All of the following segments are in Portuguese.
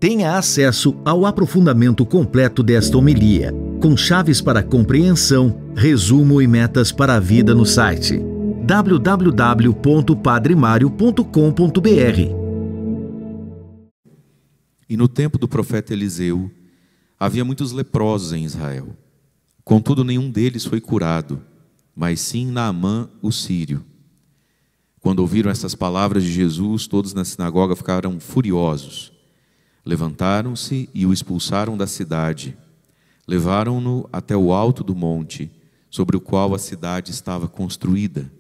Tenha acesso ao aprofundamento completo desta homilia, com chaves para compreensão, resumo e metas para a vida no site www.padremario.com.br. E no tempo do profeta Eliseu, havia muitos leprosos em Israel. Contudo, nenhum deles foi curado, mas sim Naamã, o sírio. Quando ouviram essas palavras de Jesus, todos na sinagoga ficaram furiosos. Levantaram-se e o expulsaram da cidade. Levaram-no até o alto do monte, sobre o qual a cidade estava construída,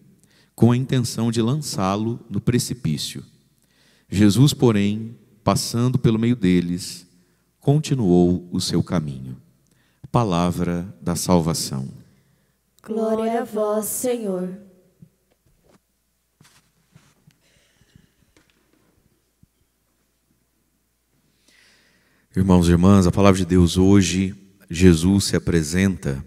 com a intenção de lançá-lo no precipício. Jesus, porém, passando pelo meio deles, continuou o seu caminho. Palavra da salvação. Glória a vós, Senhor. Irmãos e irmãs, a palavra de Deus hoje, Jesus se apresenta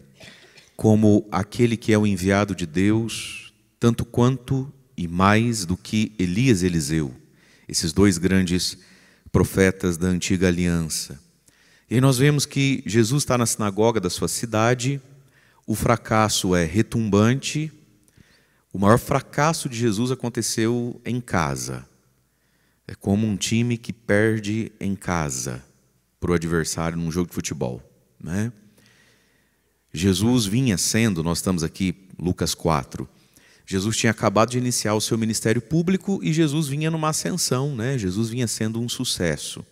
como aquele que é o enviado de Deus, tanto quanto e mais do que Elias e Eliseu, esses dois grandes profetas da antiga aliança. E aí nós vemos que Jesus está na sinagoga da sua cidade, o fracasso é retumbante, o maior fracasso de Jesus aconteceu em casa. É como um time que perde em casa para o adversário num jogo de futebol, né? Jesus vinha sendo, nós estamos aqui, Lucas 4, Jesus tinha acabado de iniciar o seu ministério público e Jesus vinha numa ascensão, né? Jesus vinha sendo um sucesso.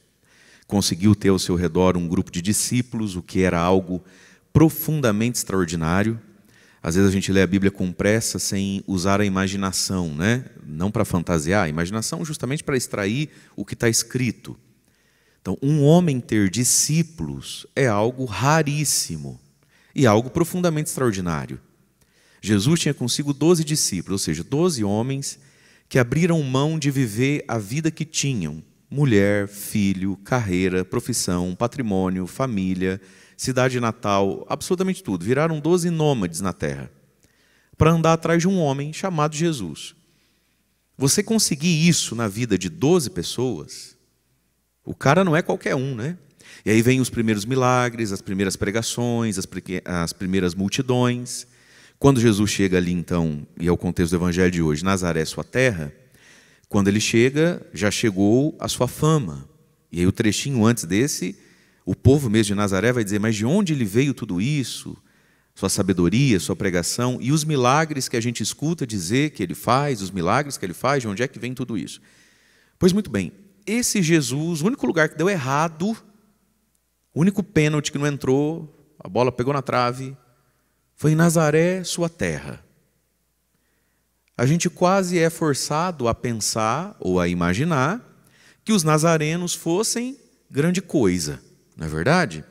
Conseguiu ter ao seu redor um grupo de discípulos, o que era algo profundamente extraordinário. Às vezes a gente lê a Bíblia com pressa sem usar a imaginação, né? Não para fantasiar, a imaginação justamente para extrair o que está escrito. Então, um homem ter discípulos é algo raríssimo e algo profundamente extraordinário. Jesus tinha consigo 12 discípulos, ou seja, 12 homens que abriram mão de viver a vida que tinham: mulher, filho, carreira, profissão, patrimônio, família, cidade natal, absolutamente tudo. Viraram 12 nômades na terra para andar atrás de um homem chamado Jesus. Você conseguir isso na vida de 12 pessoas... O cara não é qualquer um, né? E aí vem os primeiros milagres, as primeiras pregações, as primeiras multidões. Quando Jesus chega ali, então, e é o contexto do evangelho de hoje, Nazaré, sua terra, quando ele chega, já chegou a sua fama. E aí o trechinho antes desse, o povo mesmo de Nazaré vai dizer: mas de onde lhe veio tudo isso? Sua sabedoria, sua pregação e os milagres que a gente escuta dizer que ele faz, os milagres que ele faz, de onde é que vem tudo isso? Pois muito bem, esse Jesus, o único lugar que deu errado, o único pênalti que não entrou, a bola pegou na trave, foi em Nazaré, sua terra. A gente quase é forçado a pensar ou a imaginar que os nazarenos fossem grande coisa, não é verdade?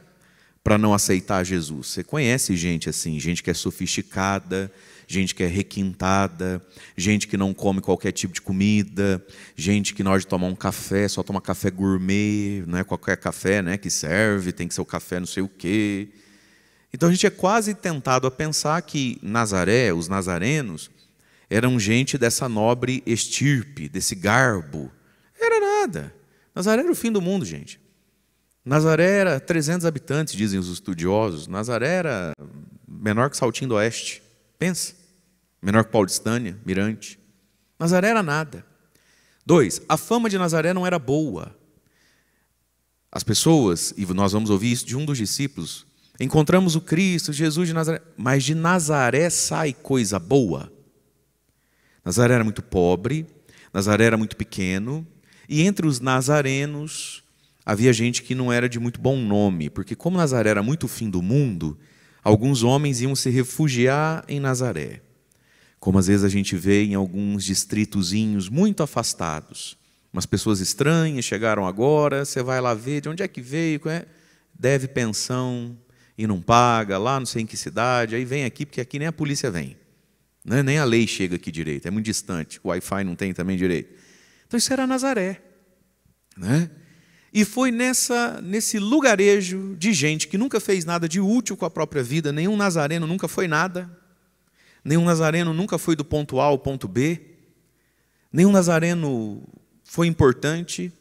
Para não aceitar Jesus. Você conhece gente assim, gente que é sofisticada, gente que é requintada, gente que não come qualquer tipo de comida, gente que na hora de tomar um café só toma café gourmet, não é qualquer café, né, que serve, tem que ser o café não sei o quê. Então a gente é quase tentado a pensar que Nazaré, os nazarenos, eram gente dessa nobre estirpe, desse garbo. Era nada. Nazaré era o fim do mundo, gente. Nazaré era 300 habitantes, dizem os estudiosos. Nazaré era menor que Saltinho do Oeste. Pensa. Menor que Paulistânia, Mirante. Nazaré era nada. 2, a fama de Nazaré não era boa. As pessoas, e nós vamos ouvir isso de um dos discípulos, encontramos o Cristo, Jesus de Nazaré, mas de Nazaré sai coisa boa. Nazaré era muito pobre, Nazaré era muito pequeno, e entre os nazarenos havia gente que não era de muito bom nome, porque como Nazaré era muito o fim do mundo, alguns homens iam se refugiar em Nazaré. Como às vezes a gente vê em alguns distritozinhos muito afastados. Umas pessoas estranhas chegaram agora, você vai lá ver de onde é que veio, deve pensão e não paga, lá não sei em que cidade, aí vem aqui, porque aqui nem a polícia vem. Né? Nem a lei chega aqui direito, é muito distante, o Wi-Fi não tem também direito. Então isso era Nazaré. Né? E foi nesse lugarejo de gente que nunca fez nada de útil com a própria vida, nenhum nazareno nunca foi nada, nenhum nazareno nunca foi do ponto A ao ponto B, nenhum nazareno foi importante,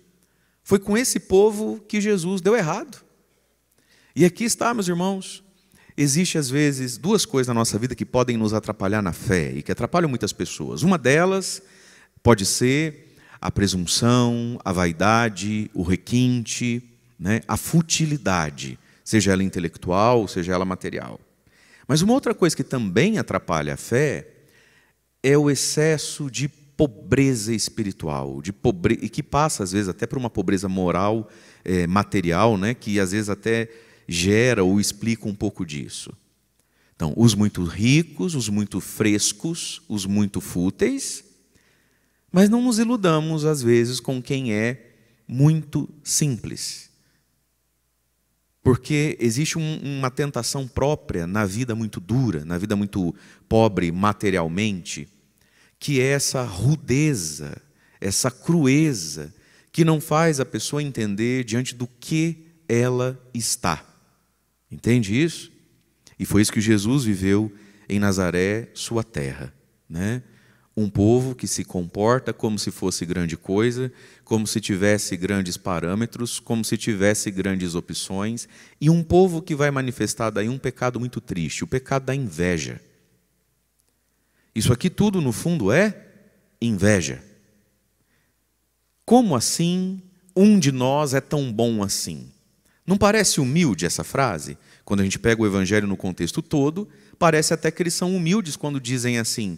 Foi com esse povo que Jesus deu errado. E aqui está, meus irmãos, existe às vezes duas coisas na nossa vida que podem nos atrapalhar na fé e que atrapalham muitas pessoas. Uma delas pode ser a presunção, a vaidade, o requinte, né? A futilidade, seja ela intelectual, seja ela material. Mas uma outra coisa que também atrapalha a fé é o excesso de pobreza espiritual, e que passa às vezes até por uma pobreza moral, material, né? Que às vezes até gera ou explica um pouco disso. Então, os muito ricos, os muito frescos, os muito fúteis, mas não nos iludamos às vezes com quem é muito simples. Porque existe uma tentação própria na vida muito dura, na vida muito pobre materialmente, que é essa rudeza, essa crueza, que não faz a pessoa entender diante do que ela está. Entende isso? E foi isso que Jesus viveu em Nazaré, sua terra, né? Um povo que se comporta como se fosse grande coisa, como se tivesse grandes parâmetros, como se tivesse grandes opções, e um povo que vai manifestar daí um pecado muito triste, o pecado da inveja. Isso aqui tudo, no fundo, é inveja. Como assim um de nós é tão bom assim? Não parece humilde essa frase? Quando a gente pega o Evangelho no contexto todo, parece até que eles são humildes quando dizem assim: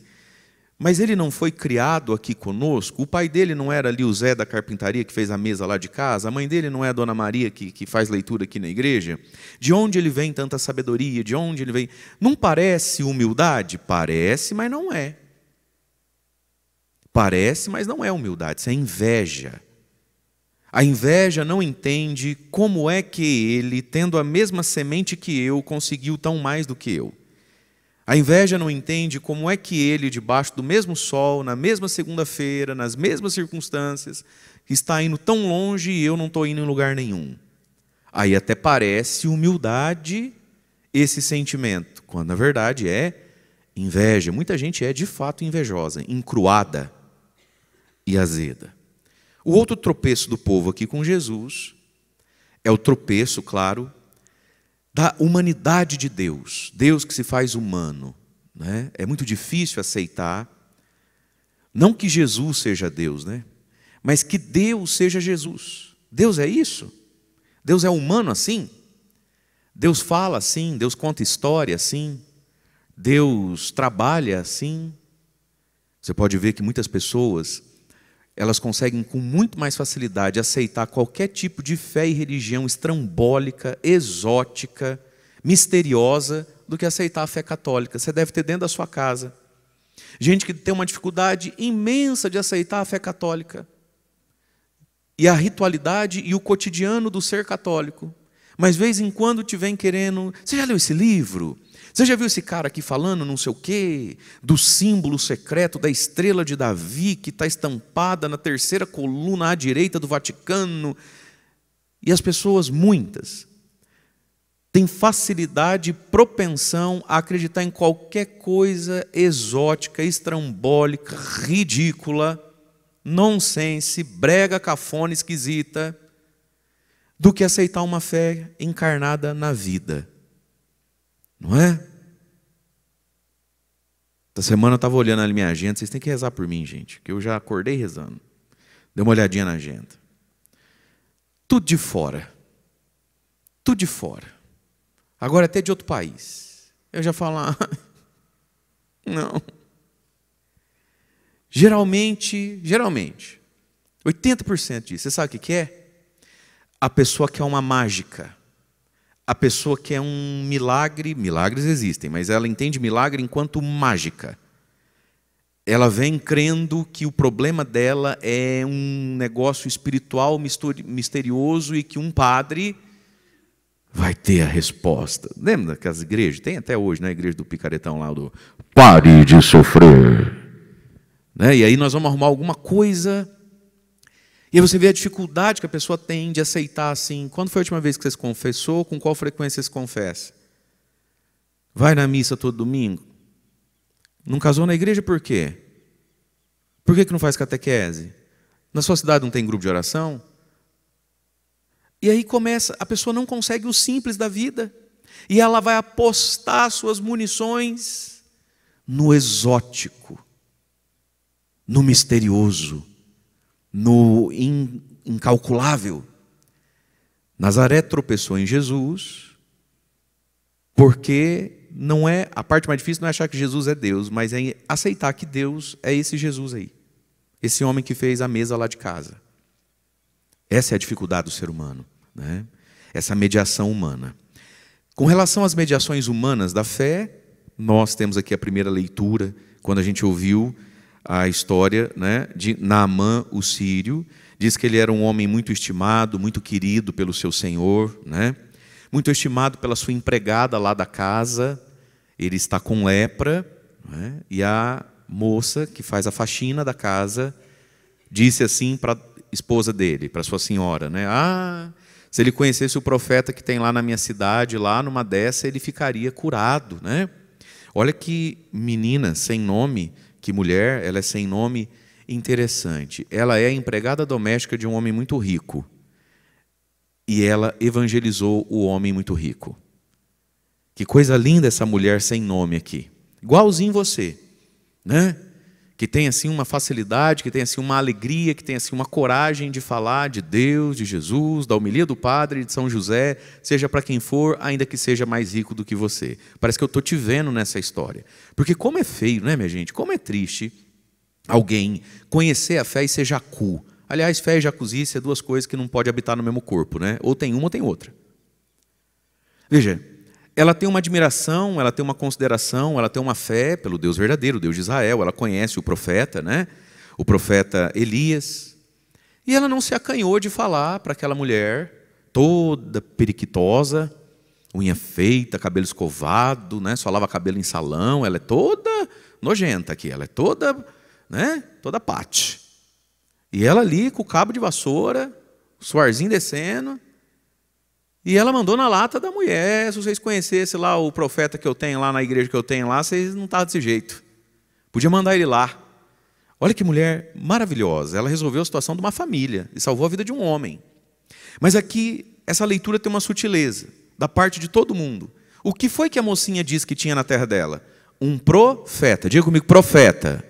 mas ele não foi criado aqui conosco? O pai dele não era ali o Zé da carpintaria que fez a mesa lá de casa? A mãe dele não é a Dona Maria que faz leitura aqui na igreja? De onde ele vem tanta sabedoria? De onde ele vem? Não parece humildade? Parece, mas não é. Parece, mas não é humildade, isso é inveja. A inveja não entende como é que ele, tendo a mesma semente que eu, conseguiu tão mais do que eu. A inveja não entende como é que ele, debaixo do mesmo sol, na mesma segunda-feira, nas mesmas circunstâncias, está indo tão longe e eu não estou indo em lugar nenhum. Aí até parece humildade esse sentimento, quando na verdade é inveja. Muita gente é de fato invejosa, encruada e azeda. O outro tropeço do povo aqui com Jesus é o tropeço, claro, da humanidade de Deus. Deus que se faz humano, né? É muito difícil aceitar, não que Jesus seja Deus, né? Mas que Deus seja Jesus. Deus é isso? Deus é humano assim? Deus fala assim? Deus conta história assim? Deus trabalha assim? Você pode ver que muitas pessoas, elas conseguem com muito mais facilidade aceitar qualquer tipo de fé e religião estrambólica, exótica, misteriosa, do que aceitar a fé católica. Você deve ter dentro da sua casa gente que tem uma dificuldade imensa de aceitar a fé católica e a ritualidade e o cotidiano do ser católico. Mas de vez em quando te vem querendo: você já leu esse livro? Você já viu esse cara aqui falando não sei o quê, do símbolo secreto da estrela de Davi, que está estampada na terceira coluna à direita do Vaticano? E as pessoas, muitas, têm facilidade e propensão a acreditar em qualquer coisa exótica, estrambólica, ridícula, nonsense, brega, cafona, esquisita, do que aceitar uma fé encarnada na vida. Não é? Essa semana eu estava olhando ali minha agenda. Vocês têm que rezar por mim, gente, que eu já acordei rezando. Dei uma olhadinha na agenda. Tudo de fora. Tudo de fora. Agora até de outro país. Eu já falo: não. Geralmente, 80% disso. Você sabe o que é? A pessoa quer uma mágica. A pessoa quer um milagre. Milagres existem, mas ela entende milagre enquanto mágica. Ela vem crendo que o problema dela é um negócio espiritual misterioso e que um padre vai ter a resposta. Lembra daquelas igrejas? Tem até hoje, né? A igreja do picaretão lá, do pare de sofrer. Né? E aí nós vamos arrumar alguma coisa. E aí você vê a dificuldade que a pessoa tem de aceitar assim. Quando foi a última vez que você se confessou? Com qual frequência você se confessa? Vai na missa todo domingo? Não casou na igreja por quê? Por que não faz catequese? Na sua cidade não tem grupo de oração? E aí começa, a pessoa não consegue o simples da vida. E ela vai apostar suas munições no exótico, no misterioso, no incalculável. Nazaré tropeçou em Jesus, porque não é, a parte mais difícil não é achar que Jesus é Deus, mas é aceitar que Deus é esse Jesus aí. Esse homem que fez a mesa lá de casa. Essa é a dificuldade do ser humano, né? Essa mediação humana. Com relação às mediações humanas da fé, nós temos aqui a primeira leitura, quando a gente ouviu a história, né, de Naamã, o sírio. Diz que ele era um homem muito estimado, muito querido pelo seu senhor, né? Muito estimado pela sua empregada lá da casa. Ele está com lepra, né? E a moça que faz a faxina da casa disse assim para a esposa dele, para sua senhora, né? Se ele conhecesse o profeta que tem lá na minha cidade, lá numa dessa, ele ficaria curado, né? Olha que menina sem nome, que mulher, ela é sem nome, interessante. Ela é a empregada doméstica de um homem muito rico. E ela evangelizou o homem muito rico. Que coisa linda essa mulher sem nome aqui. Igualzinho você, né? Que tem assim uma facilidade, que tem assim uma alegria, que tem assim uma coragem de falar de Deus, de Jesus, da homilia do Padre, de São José, seja para quem for, ainda que seja mais rico do que você. Parece que eu estou te vendo nessa história. Porque como é feio, né, minha gente? Como é triste alguém conhecer a fé e ser jacu. Aliás, fé e jacuzice é duas coisas que não podem habitar no mesmo corpo, né? Ou tem uma ou tem outra. Veja, ela tem uma admiração, ela tem uma consideração, ela tem uma fé pelo Deus verdadeiro, o Deus de Israel. Ela conhece o profeta, né? O profeta Elias. E ela não se acanhou de falar para aquela mulher, toda periquitosa, unha feita, cabelo escovado, né? Só lava cabelo em salão. Ela é toda nojenta aqui, ela é toda, né? Toda pate. E ela ali com o cabo de vassoura, o suarzinho descendo. E ela mandou na lata da mulher: se vocês conhecessem lá o profeta que eu tenho lá na igreja que eu tenho lá, vocês não estavam desse jeito. Podia mandar ele lá. Olha que mulher maravilhosa. Ela resolveu a situação de uma família e salvou a vida de um homem. Mas aqui, essa leitura tem uma sutileza da parte de todo mundo. O que foi que a mocinha disse que tinha na terra dela? Um profeta. Diga comigo, profeta.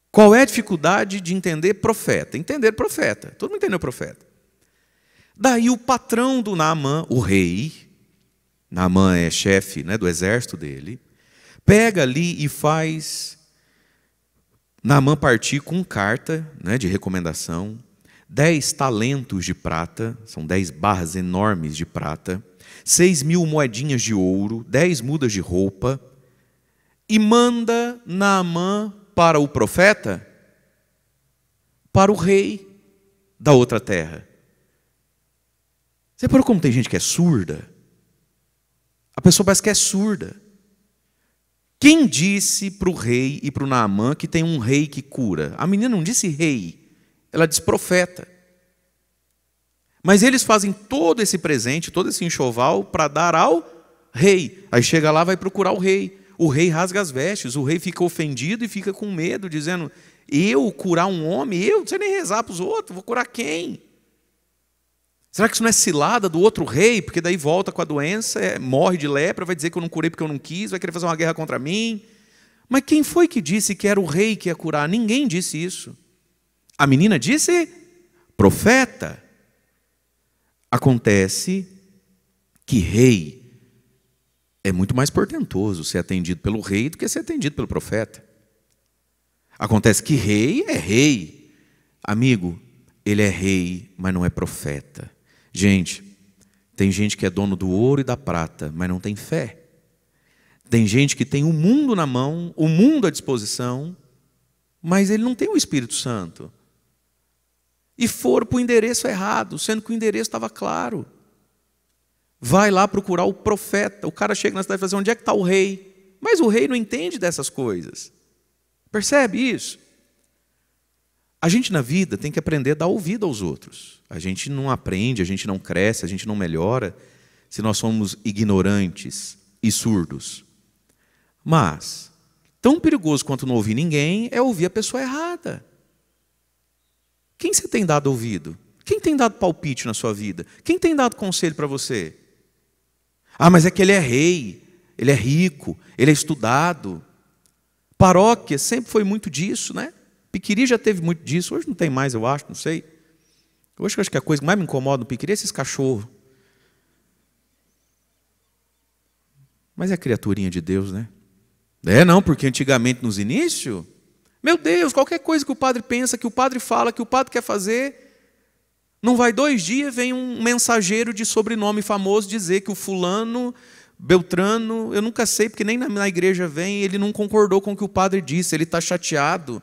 Qual é a dificuldade de entender profeta? Entender profeta. Todo mundo entendeu profeta. Daí o patrão do Naamã, o rei, Naamã é chefe, né, do exército dele, pega ali e faz Naamã partir com carta, né, de recomendação, 10 talentos de prata, são 10 barras enormes de prata, 6.000 moedinhas de ouro, 10 mudas de roupa, e manda Naamã para o profeta, para o rei da outra terra. Você reparou como tem gente que é surda? A pessoa parece que é surda. Quem disse para o rei e para o Naamã que tem um rei que cura? A menina não disse rei, ela disse profeta. Mas eles fazem todo esse presente, todo esse enxoval para dar ao rei. Aí chega lá, vai procurar o rei. O rei rasga as vestes, o rei fica ofendido e fica com medo, dizendo: eu curar um homem? Eu? Não sei nem rezar para os outros, vou curar quem? Será que isso não é cilada do outro rei? Porque daí volta com a doença, morre de lepra, vai dizer que eu não curei porque eu não quis, vai querer fazer uma guerra contra mim. Mas quem foi que disse que era o rei que ia curar? Ninguém disse isso. A menina disse profeta. Acontece que rei é muito mais portentoso ser atendido pelo rei do que ser atendido pelo profeta. Acontece que rei é rei. Amigo, ele é rei, mas não é profeta. Gente, tem gente que é dono do ouro e da prata, mas não tem fé. Tem gente que tem o mundo na mão, o mundo à disposição, mas ele não tem o Espírito Santo. E foram para o endereço errado, sendo que o endereço estava claro. Vai lá procurar o profeta. O cara chega na cidade e fala assim: onde é que está o rei? Mas o rei não entende dessas coisas. Percebe isso? A gente na vida tem que aprender a dar ouvido aos outros. A gente não aprende, a gente não cresce, a gente não melhora se nós somos ignorantes e surdos. Mas, tão perigoso quanto não ouvir ninguém é ouvir a pessoa errada. Quem você tem dado ouvido? Quem tem dado palpite na sua vida? Quem tem dado conselho para você? Ah, mas é que ele é rei, ele é rico, ele é estudado. Paróquia sempre foi muito disso, né? Piquiri já teve muito disso, hoje não tem mais, eu acho, não sei. Hoje eu acho que a coisa que mais me incomoda no Piquiri é esses cachorros. Mas é criaturinha de Deus, né? Não, porque antigamente nos inícios, meu Deus, qualquer coisa que o padre pensa, que o padre fala, que o padre quer fazer, não vai 2 dias, vem um mensageiro de sobrenome famoso dizer que o fulano, Beltrano, eu nunca sei, porque nem na igreja vem, ele não concordou com o que o padre disse, ele está chateado.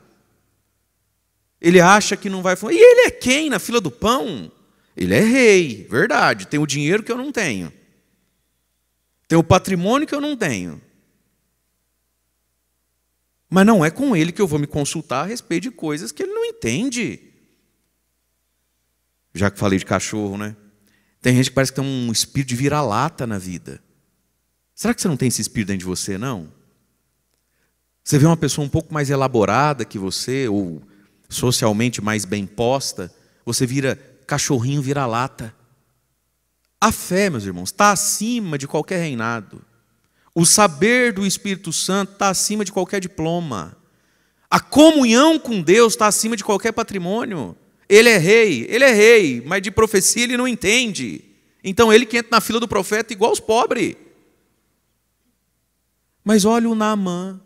Ele acha que não vai... E ele é quem na fila do pão? Ele é rei, verdade, tem o dinheiro que eu não tenho. Tem o patrimônio que eu não tenho. Mas não é com ele que eu vou me consultar a respeito de coisas que ele não entende. Já que falei de cachorro, né? Tem gente que parece que tem um espírito de vira-lata na vida. Será que você não tem esse espírito dentro de você, não? Você vê uma pessoa um pouco mais elaborada que você, ou socialmente mais bem posta, você vira cachorrinho vira-lata. A fé, meus irmãos, está acima de qualquer reinado. O saber do Espírito Santo está acima de qualquer diploma. A comunhão com Deus está acima de qualquer patrimônio. Ele é rei, mas de profecia ele não entende. Então ele que entra na fila do profeta igual os pobres. Mas olha o Naamã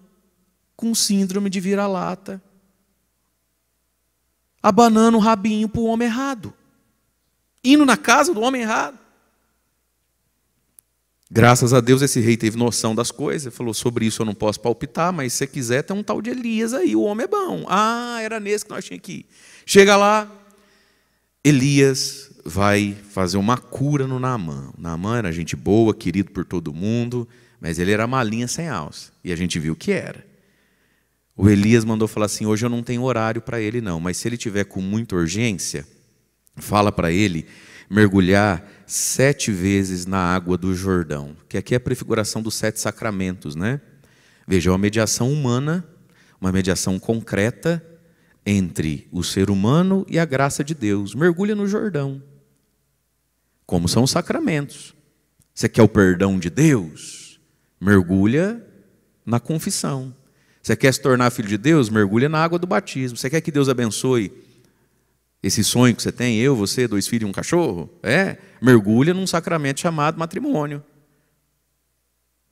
com síndrome de vira-lata, abanando o rabinho para o homem errado, indo na casa do homem errado. Graças a Deus esse rei teve noção das coisas, falou, sobre isso eu não posso palpitar, mas se você quiser tem um tal de Elias aí, o homem é bom. Ah, era nesse que nós tínhamos que ir. Chega lá, Elias vai fazer uma cura no Naamã. O Naamã era gente boa, querido por todo mundo, mas ele era malinha sem alça, e a gente viu que era. O Elias mandou falar assim, hoje eu não tenho horário para ele não, mas se ele tiver com muita urgência, fala para ele mergulhar 7 vezes na água do Jordão, que aqui é a prefiguração dos 7 sacramentos, né? Veja, uma mediação humana, uma mediação concreta entre o ser humano e a graça de Deus. Mergulha no Jordão. Como são os sacramentos? Você quer o perdão de Deus? Mergulha na confissão. Você quer se tornar filho de Deus? Mergulha na água do batismo. Você quer que Deus abençoe esse sonho que você tem, eu, você, 2 filhos e um cachorro? Mergulha num sacramento chamado matrimônio.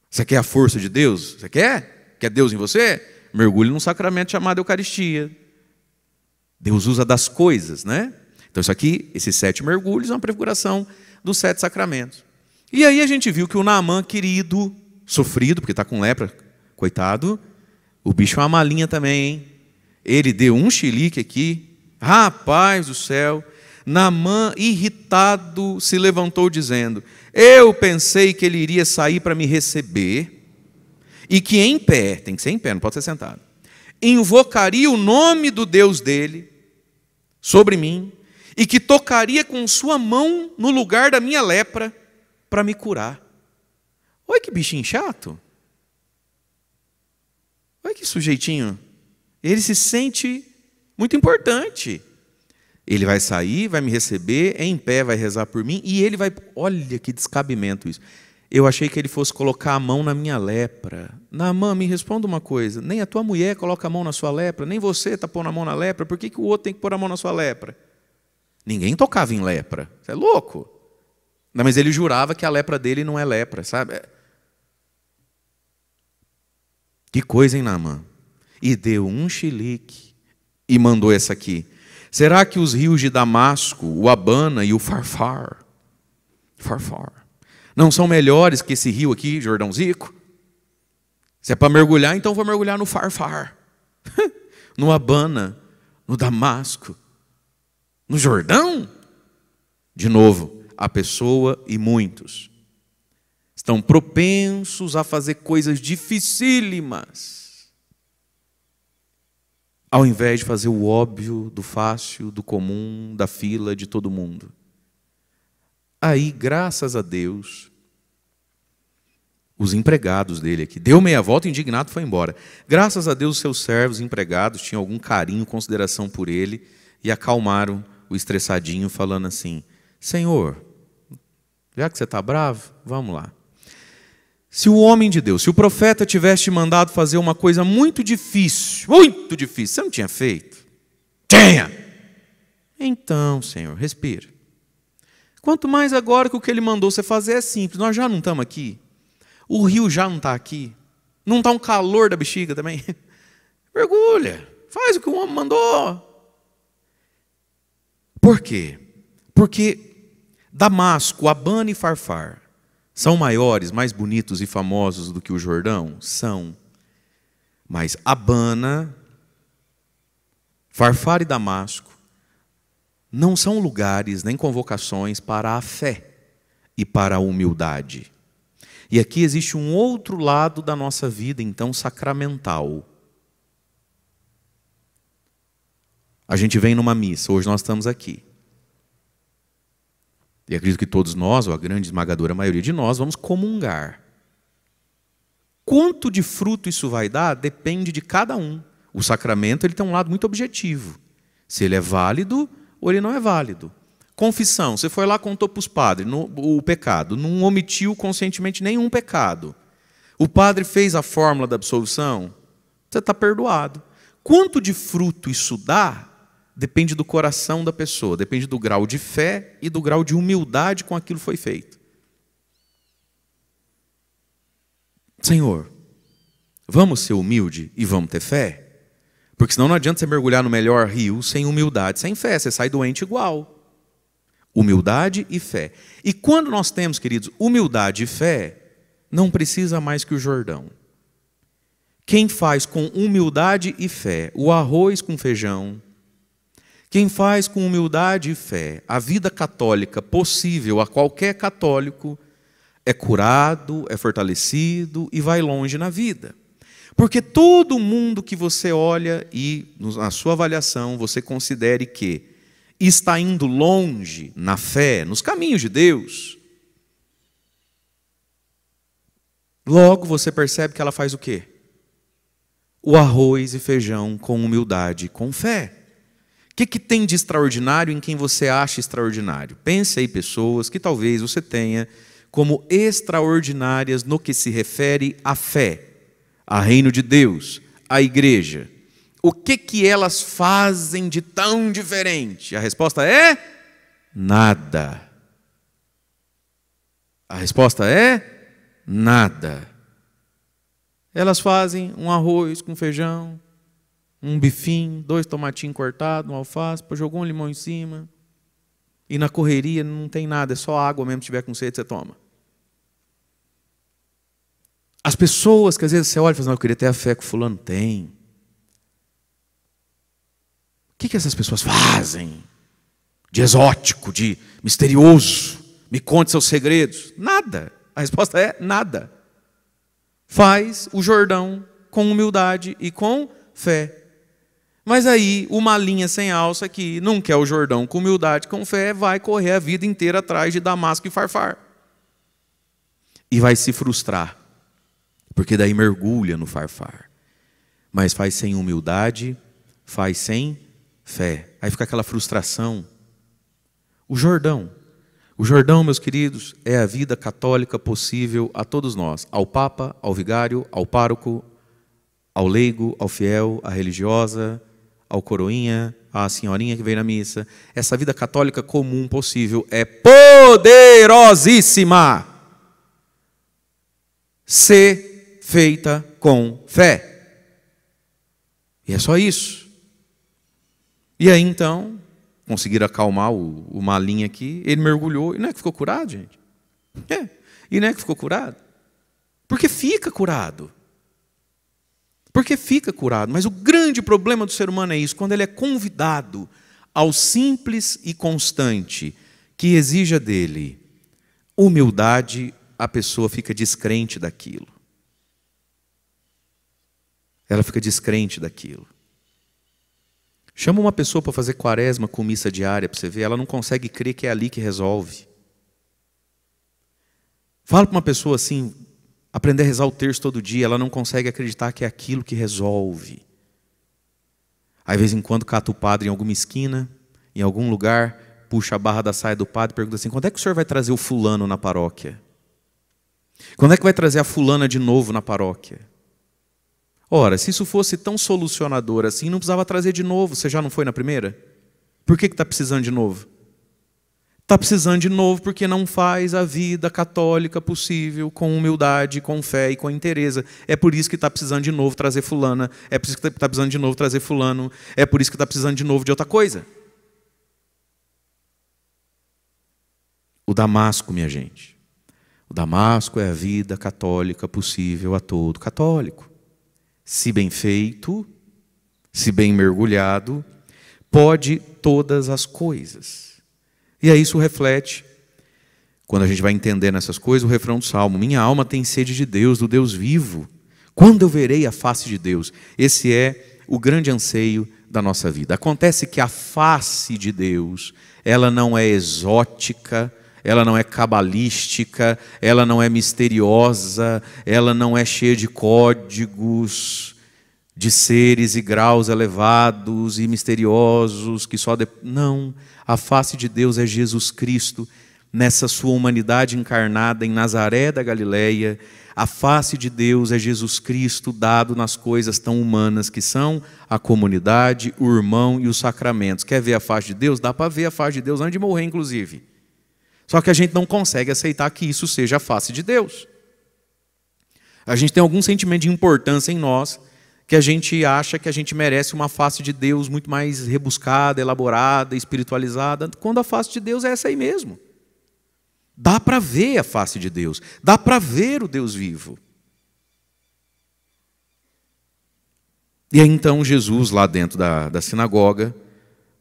Você quer a força de Deus? Você quer? Quer Deus em você? Mergulha num sacramento chamado Eucaristia. Deus usa das coisas, né? Então isso aqui, esses 7 mergulhos, é uma prefiguração dos 7 sacramentos. E aí a gente viu que o Naamã, querido, sofrido, porque está com lepra, coitado, o bicho é uma malinha também, hein? Ele deu um chilique aqui, rapaz do céu. Naamã, irritado, se levantou dizendo, eu pensei que ele iria sair para me receber, e que em pé, tem que ser em pé, não pode ser sentado, invocaria o nome do Deus dele sobre mim, e que tocaria com sua mão no lugar da minha lepra para me curar. Olha que bichinho chato. Olha que sujeitinho. Ele se sente muito importante. Ele vai sair, vai me receber, em pé vai rezar por mim, e ele vai... Olha que descabimento isso. Eu achei que ele fosse colocar a mão na minha lepra. Naamã, me responda uma coisa. Nem a tua mulher coloca a mão na sua lepra, nem você está pondo a mão na lepra. Por que o outro tem que pôr a mão na sua lepra? Ninguém tocava em lepra. Você é louco? Não, mas ele jurava que a lepra dele não é lepra, sabe? Que coisa, hein, Naamã? E deu um chilique e mandou essa aqui. Será que os rios de Damasco, o Abana e o Farfar, não são melhores que esse rio aqui, Jordão Zico? Se é para mergulhar, então vou mergulhar no Farfar, no Abana, no Damasco, no Jordão. De novo, a pessoa e muitos estão propensos a fazer coisas dificílimas, ao invés de fazer o óbvio, do fácil, do comum, da fila de todo mundo. Aí, graças a Deus, os empregados dele aqui, deu meia volta, indignado, foi embora. Graças a Deus, os seus servos, empregados, tinham algum carinho, consideração por ele e acalmaram o estressadinho falando assim: Senhor, já que você está bravo, vamos lá. Se o homem de Deus, se o profeta tivesse te mandado fazer uma coisa muito difícil, você não tinha feito? Tinha! Então, Senhor, respira. Quanto mais agora que o que Ele mandou você fazer é simples. Nós já não estamos aqui. O rio já não está aqui. Não está um calor da bexiga também. Mergulha. Faz o que o homem mandou. Por quê? Porque Damasco, Abana e Farfar são maiores, mais bonitos e famosos do que o Jordão? São. Mas Abana, Farfar e Damasco não são lugares nem convocações para a fé e para a humildade. E aqui existe um outro lado da nossa vida, então, sacramental. A gente vem numa missa, hoje nós estamos aqui. E acredito que todos nós, ou a grande esmagadora maioria de nós, vamos comungar. Quanto de fruto isso vai dar depende de cada um. O sacramento ele tem um lado muito objetivo. Se ele é válido ou ele não é válido. Confissão, você foi lá, contou para os padres o pecado, não omitiu conscientemente nenhum pecado. O padre fez a fórmula da absolvição, você está perdoado. Quanto de fruto isso dá, depende do coração da pessoa, depende do grau de fé e do grau de humildade com aquilo que foi feito. Senhor, vamos ser humilde e vamos ter fé? Porque senão não adianta você mergulhar no melhor rio sem humildade, sem fé, você sai doente igual. Humildade e fé. E quando nós temos, queridos, humildade e fé, não precisa mais que o Jordão. Quem faz com humildade e fé o arroz com feijão, quem faz com humildade e fé a vida católica possível a qualquer católico, é curado, é fortalecido e vai longe na vida. Porque todo mundo que você olha e, na sua avaliação, você considere que está indo longe na fé, nos caminhos de Deus, logo você percebe que ela faz o quê? O arroz e feijão com humildade e com fé. O que tem de extraordinário em quem você acha extraordinário? Pense aí pessoas que talvez você tenha como extraordinárias no que se refere à fé, a reino de Deus, a igreja. O que elas fazem de tão diferente? A resposta é nada. A resposta é nada. Elas fazem um arroz com feijão, um bifinho, 2 tomatinhos cortados, um alface, jogou um limão em cima. E na correria não tem nada, é só água mesmo, se tiver com sede você toma. As pessoas que às vezes você olha e fala, eu queria ter a fé que o fulano tem. O que essas pessoas fazem de exótico, de misterioso? Me conte seus segredos. Nada. A resposta é nada. Faz o Jordão com humildade e com fé. Mas aí, o malinha sem alça que não quer o Jordão com humildade, com fé, vai correr a vida inteira atrás de Damasco e Farfar. E vai se frustrar. Porque daí mergulha no Farfar. Mas faz sem humildade, faz sem fé. Aí fica aquela frustração. O Jordão, meus queridos, é a vida católica possível a todos nós. Ao Papa, ao vigário, ao pároco, ao leigo, ao fiel, à religiosa, ao coroinha, à senhorinha que veio na missa. Essa vida católica comum possível é poderosíssima. Se feita com fé. E é só isso. E aí então, conseguiram acalmar o malinho aqui, ele mergulhou, e não é que ficou curado, gente? E não é que ficou curado? Porque fica curado. Porque fica curado. Mas o grande problema do ser humano é isso, quando ele é convidado ao simples e constante que exija dele humildade, a pessoa fica descrente daquilo. Ela fica descrente daquilo. Chama uma pessoa para fazer quaresma com missa diária para você ver, ela não consegue crer que é ali que resolve. Fala para uma pessoa assim, aprender a rezar o terço todo dia, ela não consegue acreditar que é aquilo que resolve. Aí, de vez em quando, cata o padre em alguma esquina em algum lugar, puxa a barra da saia do padre e pergunta assim: quando é que o senhor vai trazer o fulano na paróquia? Quando é que vai trazer a fulana de novo na paróquia? Ora, se isso fosse tão solucionador assim, não precisava trazer de novo. Você já não foi na primeira? Por que está precisando de novo? Está precisando de novo porque não faz a vida católica possível com humildade, com fé e com inteireza. É por isso que está precisando de novo trazer fulana. É por isso que está precisando de novo trazer fulano. É por isso que está precisando de novo de outra coisa. O Damasco, minha gente. O Damasco é a vida católica possível a todo católico. Se bem feito, se bem mergulhado, pode todas as coisas. E aí isso reflete, quando a gente vai entendendo essas coisas, o refrão do Salmo: minha alma tem sede de Deus, do Deus vivo. Quando eu verei a face de Deus? Esse é o grande anseio da nossa vida. Acontece que a face de Deus, ela não é exótica, ela não é cabalística, ela não é misteriosa, ela não é cheia de códigos, de seres e graus elevados e misteriosos que só... Não, a face de Deus é Jesus Cristo, nessa sua humanidade encarnada em Nazaré da Galileia. A face de Deus é Jesus Cristo dado nas coisas tão humanas que são a comunidade, o irmão e os sacramentos. Quer ver a face de Deus? Dá para ver a face de Deus antes de morrer, inclusive. Só que a gente não consegue aceitar que isso seja a face de Deus. A gente tem algum sentimento de importância em nós, que a gente acha que a gente merece uma face de Deus muito mais rebuscada, elaborada, espiritualizada, quando a face de Deus é essa aí mesmo. Dá para ver a face de Deus, dá para ver o Deus vivo. E aí então Jesus, lá dentro da sinagoga,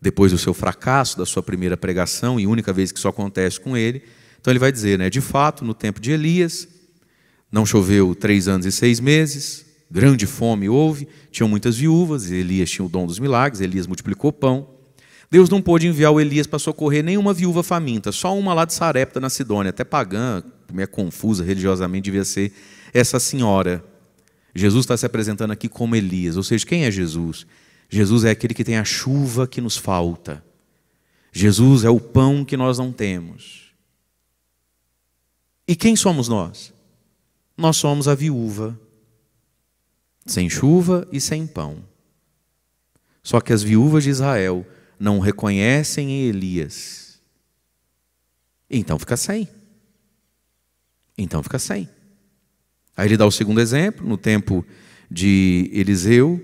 depois do seu fracasso, da sua primeira pregação, e única vez que isso acontece com ele, então ele vai dizer, né, de fato, no tempo de Elias, não choveu 3 anos e 6 meses, grande fome houve, tinham muitas viúvas, Elias tinha o dom dos milagres, Elias multiplicou pão. Deus não pôde enviar o Elias para socorrer nenhuma viúva faminta, só uma lá de Sarepta, na Sidônia, até pagã, meio confusa religiosamente, devia ser essa senhora. Jesus está se apresentando aqui como Elias, ou seja, quem é Jesus? Jesus é aquele que tem a chuva que nos falta. Jesus é o pão que nós não temos. E quem somos nós? Nós somos a viúva, sem chuva e sem pão. Só que as viúvas de Israel não reconhecem em Elias. Então fica sem. Então fica sem. Aí ele dá o segundo exemplo, no tempo de Eliseu,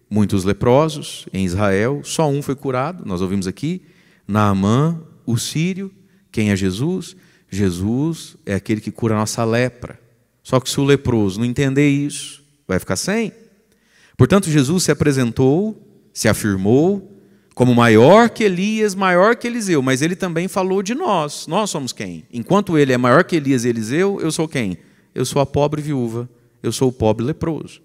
muitos leprosos em Israel, só um foi curado, nós ouvimos aqui, Naamã, o sírio. Quem é Jesus? Jesus é aquele que cura a nossa lepra. Só que se o leproso não entender isso, vai ficar sem. Portanto, Jesus se apresentou, se afirmou como maior que Elias, maior que Eliseu, mas ele também falou de nós. Nós somos quem? Enquanto ele é maior que Elias e Eliseu, eu sou quem? Eu sou a pobre viúva, eu sou o pobre leproso.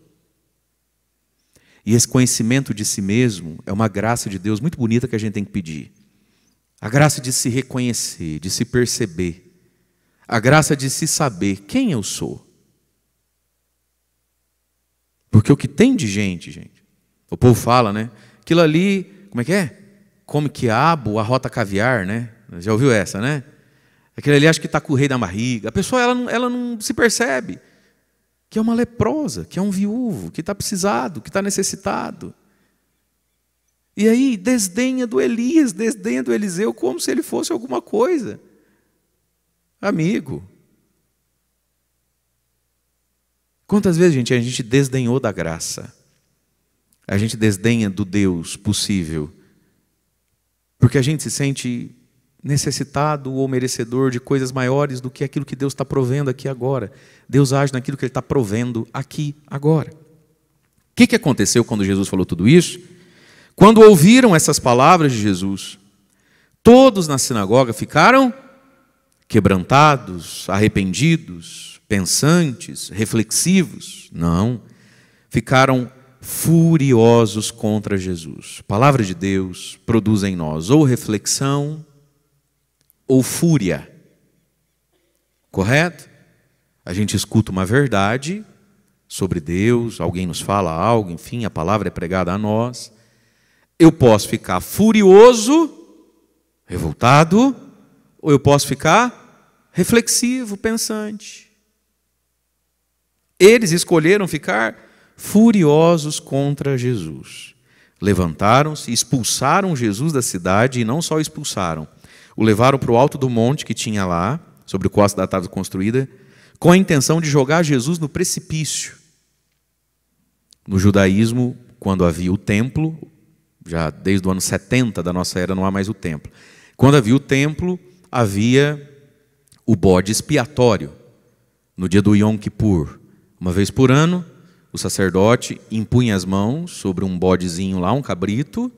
E esse conhecimento de si mesmo é uma graça de Deus muito bonita que a gente tem que pedir. A graça de se reconhecer, de se perceber. A graça de se saber quem eu sou. Porque o que tem de gente, o povo fala, né? Aquilo ali, como é que é? Come quiabo, arrota caviar, né? Já ouviu essa, né? Aquilo ali acho que está com o rei da barriga. A pessoa ela não se percebe que é uma leprosa, que é um viúvo, que está precisado, que está necessitado. E aí desdenha do Elias, desdenha do Eliseu, como se ele fosse alguma coisa. Amigo. Quantas vezes, gente, a gente desdenhou da graça? A gente desdenha do Deus possível, porque a gente se sente necessitado ou merecedor de coisas maiores do que aquilo que Deus está provendo aqui agora. Deus age naquilo que Ele está provendo aqui agora. O que aconteceu quando Jesus falou tudo isso? Quando ouviram essas palavras de Jesus, todos na sinagoga ficaram quebrantados, arrependidos, pensantes, reflexivos. Não, ficaram furiosos contra Jesus. A palavra de Deus produz em nós ou reflexão ou fúria. Correto? A gente escuta uma verdade sobre Deus, alguém nos fala algo, enfim, a palavra é pregada a nós. Eu posso ficar furioso revoltado, ou eu posso ficar reflexivo, pensante. Eles escolheram ficar furiosos contra Jesus. Levantaram-se, expulsaram Jesus da cidade, e não só expulsaram, o levaram para o alto do monte que tinha lá, sobre o qual a cidade estava construída, com a intenção de jogar Jesus no precipício. No judaísmo, quando havia o templo, já desde o ano 70 da nossa era não há mais o templo. Quando havia o templo, havia o bode expiatório, no dia do Yom Kippur. Uma vez por ano, o sacerdote impunha as mãos sobre um bodezinho lá, um cabrito,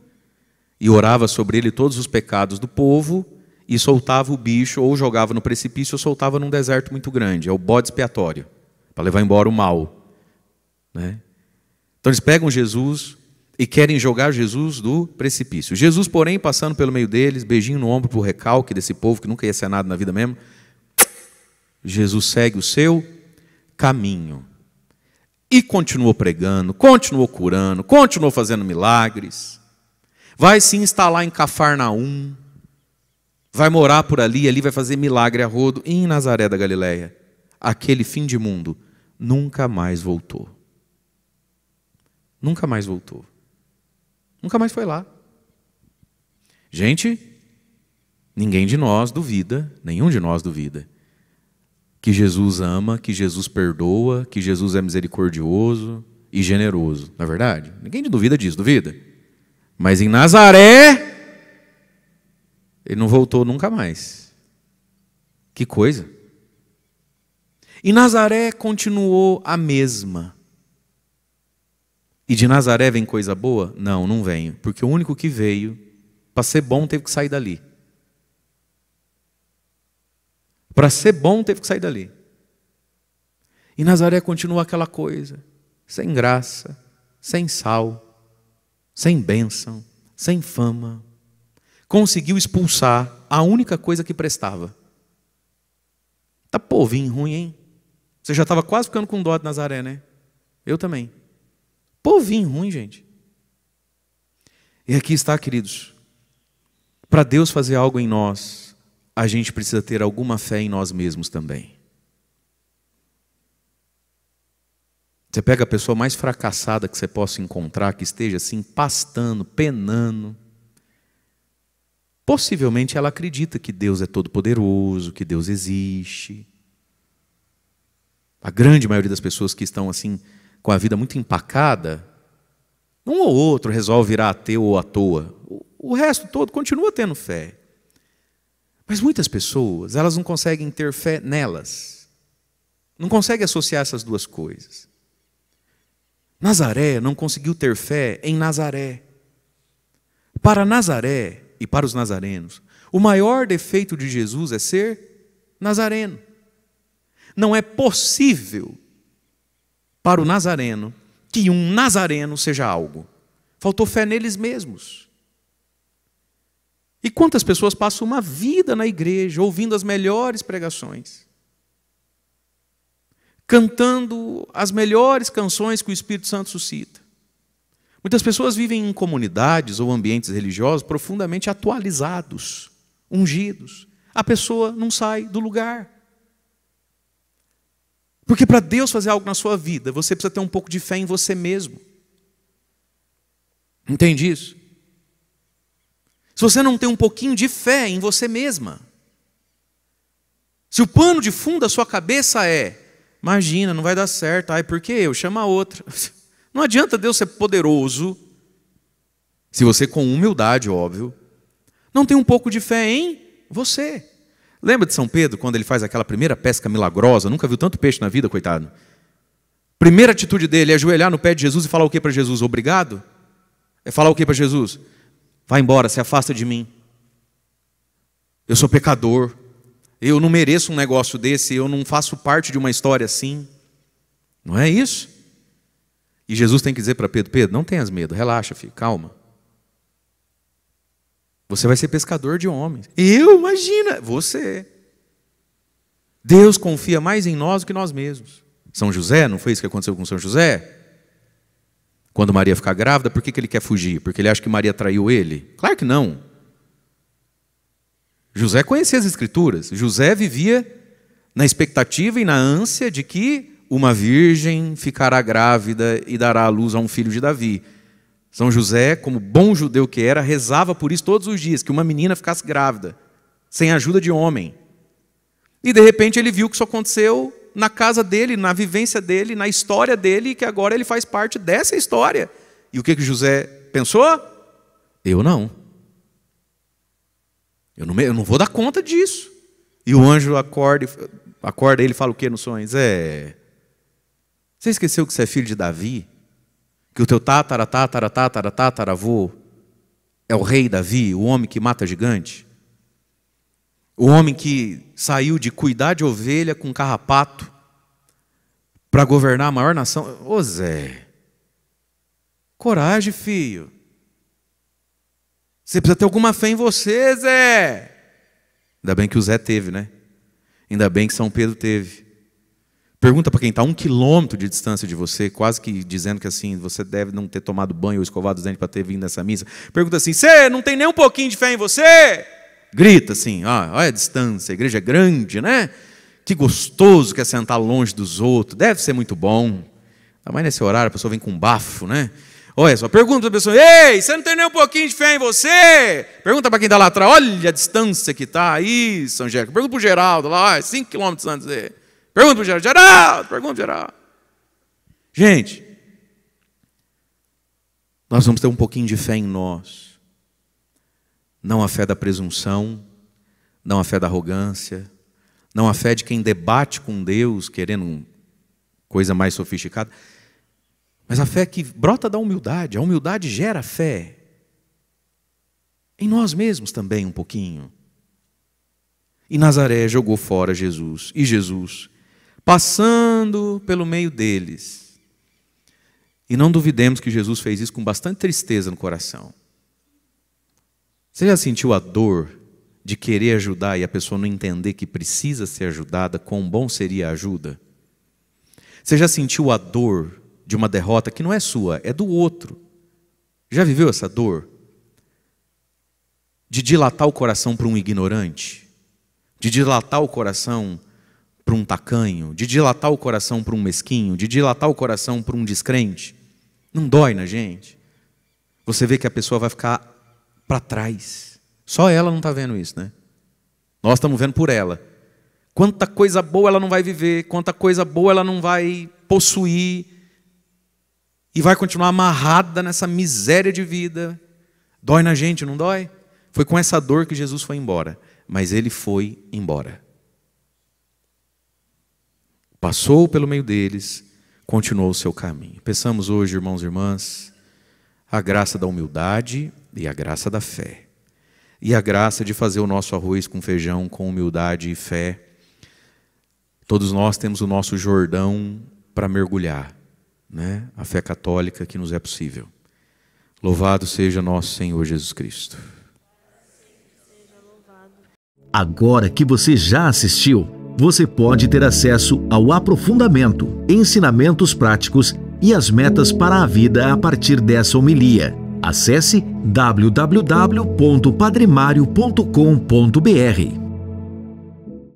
e orava sobre ele todos os pecados do povo, e soltava o bicho, ou jogava no precipício, ou soltava num deserto muito grande. É o bode expiatório, para levar embora o mal. Né? Então eles pegam Jesus e querem jogar Jesus do precipício. Jesus, porém, passando pelo meio deles, beijinho no ombro para o recalque desse povo, que nunca ia ser nada na vida mesmo, Jesus segue o seu caminho. E continuou pregando, continuou curando, continuou fazendo milagres. Vai se instalar em Cafarnaum. Vai morar por ali, ali vai fazer milagre a rodo. E em Nazaré da Galileia, aquele fim de mundo nunca mais voltou. Nunca mais voltou. Nunca mais foi lá. Gente, ninguém de nós duvida, nenhum de nós duvida, que Jesus ama, que Jesus perdoa, que Jesus é misericordioso e generoso. Não é verdade? Ninguém duvida disso, duvida? Mas em Nazaré, ele não voltou nunca mais. Que coisa. E Nazaré continuou a mesma. E de Nazaré vem coisa boa? Não, não vem. Porque o único que veio, para ser bom, teve que sair dali. Para ser bom, teve que sair dali. E Nazaré continua aquela coisa, sem graça, sem sal, sem bênção, sem fama. Conseguiu expulsar a única coisa que prestava. Tá povinho ruim, hein? Você já estava quase ficando com dó de Nazaré, né? Eu também. Povinho ruim, gente. E aqui está, queridos. Para Deus fazer algo em nós, a gente precisa ter alguma fé em nós mesmos também. Você pega a pessoa mais fracassada que você possa encontrar, que esteja assim, pastando, penando. Possivelmente ela acredita que Deus é todo-poderoso, que Deus existe. A grande maioria das pessoas que estão assim, com a vida muito empacada, um ou outro resolve virar ateu ou à toa. O resto todo continua tendo fé. Mas muitas pessoas, elas não conseguem ter fé nelas. Não conseguem associar essas duas coisas. Nazaré não conseguiu ter fé em Nazaré. Para Nazaré e para os nazarenos, o maior defeito de Jesus é ser nazareno. Não é possível para o nazareno que um nazareno seja algo. Faltou fé neles mesmos. E quantas pessoas passam uma vida na igreja, ouvindo as melhores pregações, cantando as melhores canções que o Espírito Santo suscita. Muitas pessoas vivem em comunidades ou ambientes religiosos profundamente atualizados, ungidos. A pessoa não sai do lugar. Porque para Deus fazer algo na sua vida, você precisa ter um pouco de fé em você mesmo. Entende isso? Se você não tem um pouquinho de fé em você mesma, se o pano de fundo da sua cabeça é, imagina, não vai dar certo, ai, por que eu? Chama a outra. Não adianta Deus ser poderoso, se você com humildade, óbvio, não tem um pouco de fé em você. Lembra de São Pedro, quando ele faz aquela primeira pesca milagrosa, nunca viu tanto peixe na vida, coitado. Primeira atitude dele é ajoelhar no pé de Jesus e falar o que para Jesus? Obrigado? É falar o que para Jesus? Vai embora, se afasta de mim. Eu sou pecador. Eu não mereço um negócio desse, eu não faço parte de uma história assim. Não é isso? E Jesus tem que dizer para Pedro, Pedro, não tenhas medo, relaxa, filho, calma. Você vai ser pescador de homens. Imagina, você. Deus confia mais em nós do que nós mesmos. São José, não foi isso que aconteceu com São José? Quando Maria ficar grávida, por que ele quer fugir? Porque ele acha que Maria traiu ele? Claro que não. José conhecia as Escrituras. José vivia na expectativa e na ânsia de que uma virgem ficará grávida e dará à luz a um filho de Davi. São José, como bom judeu que era, rezava por isso todos os dias, que uma menina ficasse grávida, sem ajuda de homem. E de repente ele viu que isso aconteceu na casa dele, na vivência dele, na história dele, e que agora ele faz parte dessa história. E o que José pensou? Eu não vou dar conta disso. E o anjo acorda ele e fala o que nos sonhos? Você esqueceu que você é filho de Davi? Que o teu tataravô é o rei Davi, o homem que mata gigante? O homem que saiu de cuidar de ovelha com carrapato para governar a maior nação? Ô Zé, coragem, filho. Você precisa ter alguma fé em você, Zé. Ainda bem que o Zé teve, né? Ainda bem que São Pedro teve. Pergunta para quem está a 1 quilômetro de distância de você, quase que dizendo que assim, você deve não ter tomado banho ou escovado os dentes para ter vindo nessa missa. Pergunta assim, você não tem nem um pouquinho de fé em você? Grita assim, olha a distância, a igreja é grande, né? Que gostoso que é sentar longe dos outros, deve ser muito bom. Ainda mais nesse horário a pessoa vem com bafo, né? Olha só, pergunta para a pessoa, ei, você não tem nem um pouquinho de fé em você? Pergunta para quem está lá atrás, olha a distância que está aí, São Angélico. Pergunta para o Geraldo, lá, 5 quilômetros antes dele. Pergunta para o Geraldo, pergunta para o Geraldo. Gente, nós vamos ter um pouquinho de fé em nós. Não a fé da presunção, não a fé da arrogância, não a fé de quem debate com Deus, querendo coisa mais sofisticada, mas a fé que brota da humildade. A humildade gera fé. Em nós mesmos também um pouquinho. E Nazaré jogou fora Jesus. E Jesus, passando pelo meio deles. E não duvidemos que Jesus fez isso com bastante tristeza no coração. Você já sentiu a dor de querer ajudar e a pessoa não entender que precisa ser ajudada? Quão bom seria a ajuda? Você já sentiu a dor de uma derrota que não é sua, é do outro? Já viveu essa dor? De dilatar o coração para um ignorante? De dilatar o coração para um tacanho? De dilatar o coração para um mesquinho? De dilatar o coração para um descrente? Não dói na gente? Você vê que a pessoa vai ficar para trás. Só ela não está vendo isso, né? Nós estamos vendo por ela. Quanta coisa boa ela não vai viver, quanta coisa boa ela não vai possuir, e vai continuar amarrada nessa miséria de vida. Dói na gente, não dói? Foi com essa dor que Jesus foi embora. Mas ele foi embora. Passou pelo meio deles, continuou o seu caminho. Peçamos hoje, irmãos e irmãs, a graça da humildade e a graça da fé. E a graça de fazer o nosso arroz com feijão com humildade e fé. Todos nós temos o nosso Jordão para mergulhar, né? A fé católica que nos é possível. Louvado seja nosso Senhor Jesus Cristo. Agora que você já assistiu, você pode ter acesso ao aprofundamento, ensinamentos práticos e as metas para a vida a partir dessa homilia. Acesse www.padremario.com.br.